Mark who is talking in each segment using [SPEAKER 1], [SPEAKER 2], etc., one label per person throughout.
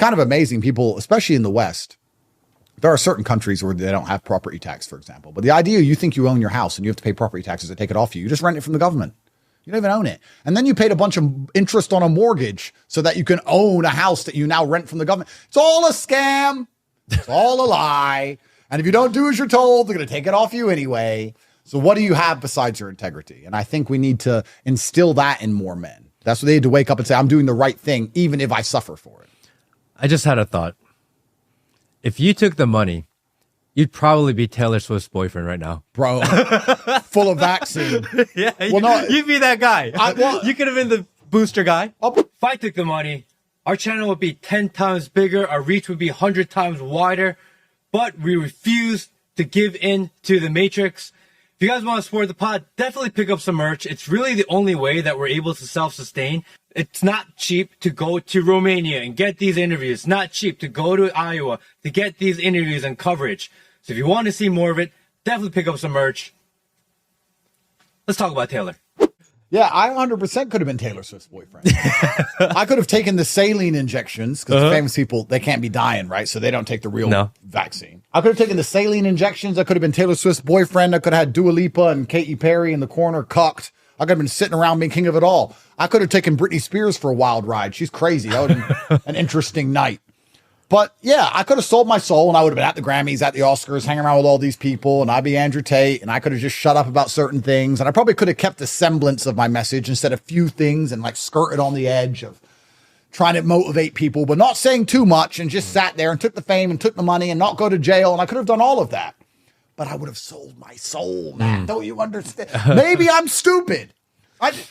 [SPEAKER 1] kind of amazing. People, especially in the West, there are certain countries where they don't have property tax, for example. But the idea you think you own your house and you have to pay property taxes to take it off you. You just rent it from the government. You don't even own it. And then you paid a bunch of interest on a mortgage so that you can own a house that you now rent from the government. It's all a scam. It's all a lie. And if you don't do as you're told, they're going to take it off you anyway. So what do you have besides your integrity? And I think we need to instill that in more men. That's what they need to wake up and say, I'm doing the right thing, even if I suffer for it.
[SPEAKER 2] I just had a thought. If you took the money, you'd probably be Taylor Swift's boyfriend right now.
[SPEAKER 1] Bro, full of vaccine.
[SPEAKER 2] Yeah,
[SPEAKER 1] well,
[SPEAKER 2] you'd be that guy. You could have been the booster guy.
[SPEAKER 3] If I took the money, our channel would be 10 times bigger. Our reach would be 100 times wider. But we refuse to give in to the Matrix. If you guys want to support the pod, definitely pick up some merch. It's really the only way that we're able to self-sustain. It's not cheap to go to Romania and get these interviews. It's not cheap to go to Iowa to get these interviews and coverage. So if you want to see more of it, definitely pick up some merch. Let's talk about Taylor.
[SPEAKER 1] Yeah, I 100% could have been Taylor Swift's boyfriend. I could have taken the saline injections because the famous people, they can't be dying, right? So they don't take the real vaccine. I could have taken the saline injections. I could have been Taylor Swift's boyfriend. I could have had Dua Lipa and Katy Perry in the corner, cucked. I could have been sitting around being king of it all. I could have taken Britney Spears for a wild ride. She's crazy. That would have been an interesting night. But yeah, I could have sold my soul and I would have been at the Grammys, at the Oscars, hanging around with all these people, and I'd be Andrew Tate, and I could have just shut up about certain things. And I probably could have kept the semblance of my message and said a few things and like skirted on the edge of trying to motivate people, but not saying too much, and just sat there and took the fame and took the money and not go to jail. And I could have done all of that. But I would have sold my soul, man. Don't you understand? Maybe I'm stupid.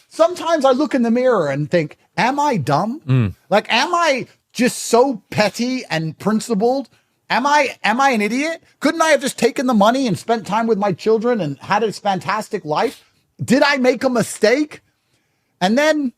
[SPEAKER 1] Sometimes I look in the mirror and think, am I dumb? Like, am I just so petty and principled? Am I an idiot? Couldn't I have just taken the money and spent time with my children and had this fantastic life? Did I make a mistake? And then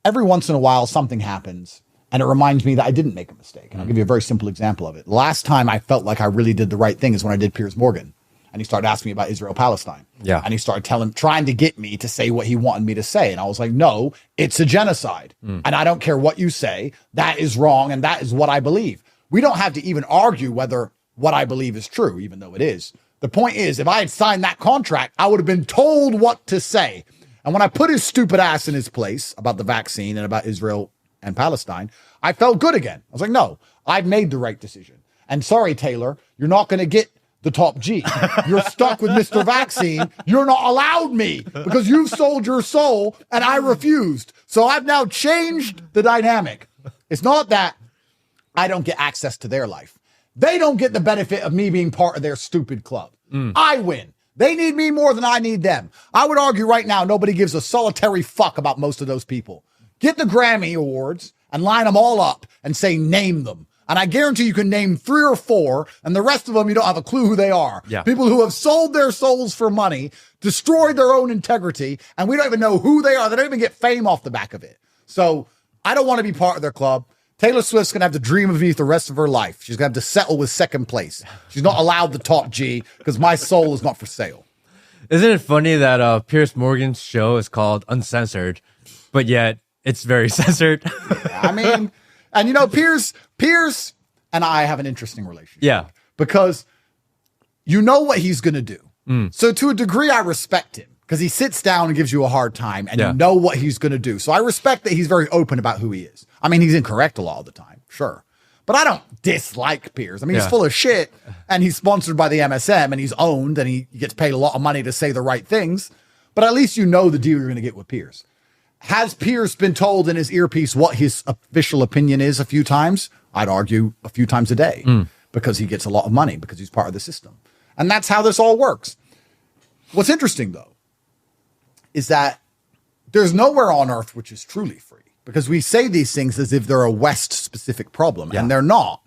[SPEAKER 1] every once in a while, something happens and it reminds me that I didn't make a mistake. And I'll give you a very simple example of it. Last time I felt like I really did the right thing is when I did Piers Morgan. And he started asking me about Israel-Palestine.
[SPEAKER 2] Yeah.
[SPEAKER 1] And he started trying to get me to say what he wanted me to say. And I was like, no, it's a genocide. And I don't care what you say. That is wrong. And that is what I believe. We don't have to even argue whether what I believe is true, even though it is. The point is, if I had signed that contract, I would have been told what to say. And when I put his stupid ass in his place about the vaccine and about Israel and Palestine, I felt good again. I was like, no, I've made the right decision. And sorry, Taylor, you're not going to get the top G. You're stuck with Mr. Vaccine. You're not allowed me because you've sold your soul and I refused. So I've now changed the dynamic. It's not that I don't get access to their life. They don't get the benefit of me being part of their stupid club. I win. They need me more than I need them. I would argue right now, nobody gives a solitary fuck about most of those people. Get the Grammy Awards and line them all up and say, name them. And I guarantee you can name 3 or 4, and the rest of them, you don't have a clue who they are.
[SPEAKER 2] Yeah.
[SPEAKER 1] People who have sold their souls for money, destroyed their own integrity, and we don't even know who they are. They don't even get fame off the back of it. So I don't want to be part of their club. Taylor Swift's going to have to dream of me the rest of her life. She's going to have to settle with second place. She's not allowed the top G because my soul is not for sale.
[SPEAKER 2] Isn't it funny that Piers Morgan's show is called Uncensored, but yet it's very censored?
[SPEAKER 1] Yeah, I mean, and you know, Piers and I have an interesting relationship.
[SPEAKER 2] Yeah.
[SPEAKER 1] Because you know what he's going to do. So to a degree, I respect him because he sits down and gives you a hard time and you know what he's going to do. So I respect that he's very open about who he is. I mean, he's incorrect a lot of the time, sure. But I don't dislike Piers. I mean, he's full of shit and he's sponsored by the MSM and he's owned and he gets paid a lot of money to say the right things. But at least you know the deal you're going to get with Piers. Has Piers been told in his earpiece what his official opinion is a few times? I'd argue a few times a day because he gets a lot of money because he's part of the system. And that's how this all works. What's interesting, though, is that there's nowhere on earth which is truly free because we say these things as if they're a West-specific problem, and they're not.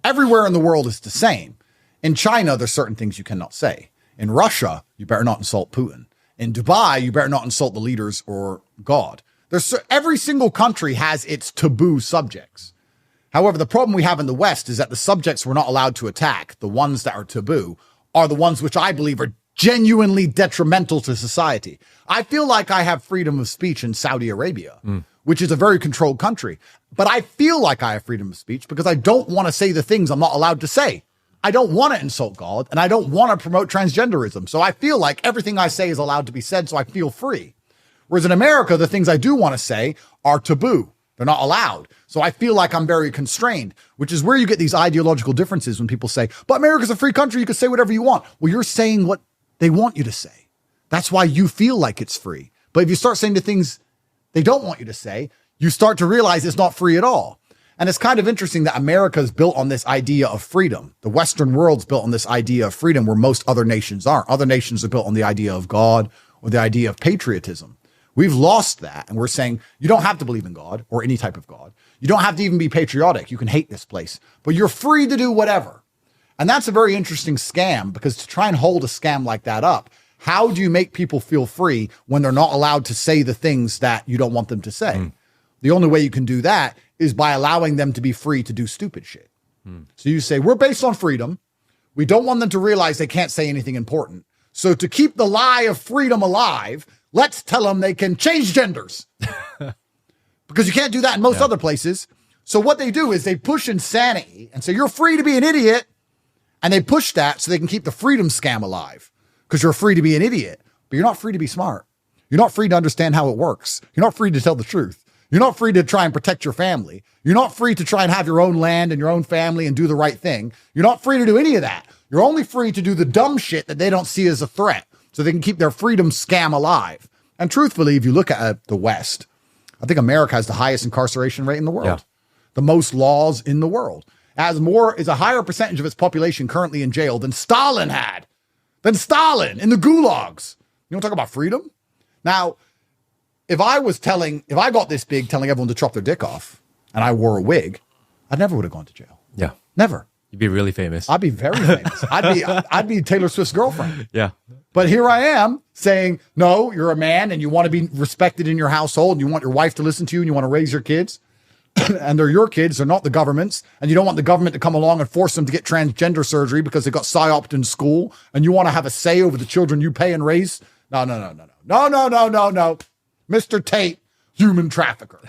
[SPEAKER 1] Everywhere in the world is the same. In China, there's certain things you cannot say. In Russia, you better not insult Putin. In Dubai, you better not insult the leaders or God. Every single country has its taboo subjects. However, the problem we have in the West is that the subjects we're not allowed to attack, the ones that are taboo, are the ones which I believe are genuinely detrimental to society. I feel like I have freedom of speech in Saudi Arabia, which is a very controlled country. But I feel like I have freedom of speech because I don't want to say the things I'm not allowed to say. I don't want to insult God, and I don't want to promote transgenderism. So I feel like everything I say is allowed to be said, so I feel free. Whereas in America, the things I do want to say are taboo. They're not allowed. So I feel like I'm very constrained, which is where you get these ideological differences when people say, but America's a free country, you can say whatever you want. Well, you're saying what they want you to say. That's why you feel like it's free. But if you start saying the things they don't want you to say, you start to realize it's not free at all. And it's kind of interesting that America is built on this idea of freedom. The Western world's built on this idea of freedom where most other nations aren't. Other nations are built on the idea of God or the idea of patriotism. We've lost that, and we're saying you don't have to believe in God or any type of God. You don't have to even be patriotic. You can hate this place, but you're free to do whatever. And that's a very interesting scam, because to try and hold a scam like that up, how do you make people feel free when they're not allowed to say the things that you don't want them to say? The only way you can do that is by allowing them to be free to do stupid shit. So you say, we're based on freedom. We don't want them to realize they can't say anything important. So to keep the lie of freedom alive, let's tell them they can change genders. Because you can't do that in most other places. So what they do is they push insanity and say, you're free to be an idiot. And they push that so they can keep the freedom scam alive. Because you're free to be an idiot, but you're not free to be smart. You're not free to understand how it works. You're not free to tell the truth. You're not free to try and protect your family. You're not free to try and have your own land and your own family and do the right thing. You're not free to do any of that. You're only free to do the dumb shit that they don't see as a threat, so they can keep their freedom scam alive. And truthfully, if you look at the West, I think America has the highest incarceration rate in the world, the most laws in the world. Is a higher percentage of its population currently in jail than Stalin had, in the gulags. You want to talk about freedom? Now, if I got this big telling everyone to chop their dick off and I wore a wig, I never would have gone to jail.
[SPEAKER 2] Yeah.
[SPEAKER 1] Never.
[SPEAKER 2] You'd be really famous.
[SPEAKER 1] I'd be very famous. I'd be Taylor Swift's girlfriend.
[SPEAKER 2] Yeah.
[SPEAKER 1] But here I am saying, no, you're a man and you want to be respected in your household and you want your wife to listen to you and you want to raise your kids. And they're your kids, they're not the government's. And you don't want the government to come along and force them to get transgender surgery because they got psyoped in school. And you want to have a say over the children you pay and raise. No. Mr. Tate, human trafficker.